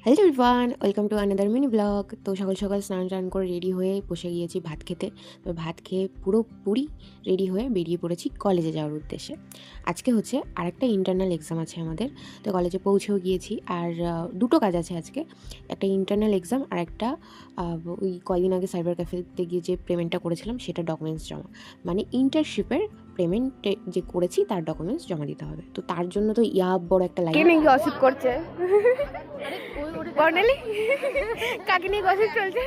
Hello everyone, welcome to another mini blog. তো সকাল সকাল স্নান টান করে রেডি হয়ে বসে গিয়েছি ভাত খেতে। তো ভাত খেয়ে পুরোপুরি রেডি হয়ে বেরিয়ে পড়েছি কলেজে যাওয়ার উদ্দেশ্যে। আজকে হচ্ছে আরেকটা ইন্টারনাল এক্সাম আছে আমাদের। তো কলেজে পৌঁছেও গিয়েছি। আর দুটো কাজ আছে আজকে, একটা ইন্টারনাল এক্সাম আর একটা ওই কয়দিন আগে সাইবার ক্যাফেতে গিয়ে যে পেমেন্টটা করেছিলাম সেটা ডকুমেন্টস জমা, মানে ইন্টার্নশিপের পেমেন্টে যে করেছি তার ডকুমেন্টস জমা দিতে হবে। তো তার জন্য তো বড় একটা লাইন। কে নাকি গসিপ করছে? বর্ণালী কাকে নিয়ে গসিপ চলছে?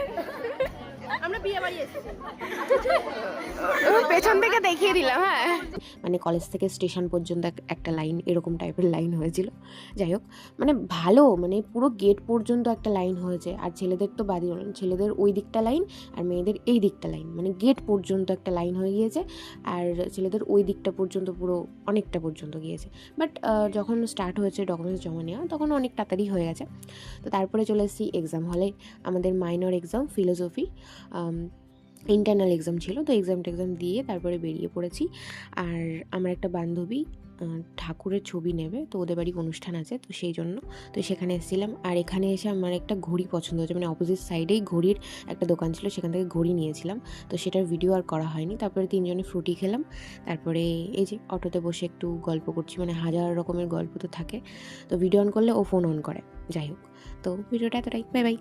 আমরা বিয়ে বাড়ি এসেছি, পেছন থেকে দেখিয়ে দিলাম। হ্যাঁ, মানে কলেজ থেকে স্টেশন পর্যন্ত একটা লাইন, এরকম টাইপের লাইন হয়েছিল। যাই হোক, মানে ভালো, মানে পুরো গেট পর্যন্ত একটা লাইন হয়েছে। আর ছেলেদের তো বাদই হলো না, ছেলেদের ওই দিকটা লাইন আর মেয়েদের এই দিকটা লাইন, মানে গেট পর্যন্ত একটা লাইন হয়ে গিয়েছে। আর ছেলেদের ওই দিকটা পর্যন্ত পুরো অনেকটা পর্যন্ত গিয়েছে। বাট যখন স্টার্ট হয়েছে ডকুমেন্টস জমা নেওয়া তখন অনেক তাড়াতাড়ি হয়ে গেছে। তো তারপরে চলে এসেছি এক্সাম হলে। আমাদের minor exam philosophy, internal exam ছিল। তো এক্সাম দিয়ে তারপরে বেরিয়ে পড়েছি। আর আমার একটা বান্ধবী ঠাকুরের ছবি নেবে, তো ওদের বাড়ি অনুষ্ঠান আছে, তো সেই জন্য তো সেখানে এসেছিলাম। আর এখানে এসে আমার একটা ঘড়ি পছন্দ হয়েছে, মানে অপোজিট সাইডেই ঘড়ির একটা দোকান ছিল, সেখান থেকে ঘড়ি নিয়েছিলাম। তো সেটার ভিডিও আর করা হয়নি। তারপরে তিনজনে ফ্রুটি খেলাম। তারপরে এই যে অটোতে বসে একটু গল্প করছি, মানে হাজার রকমের গল্প তো থাকে। তো ভিডিও অন করলে ও ফোন অন করে। যাই হোক, তো ভিডিওটা এতটাই, বাই বাই।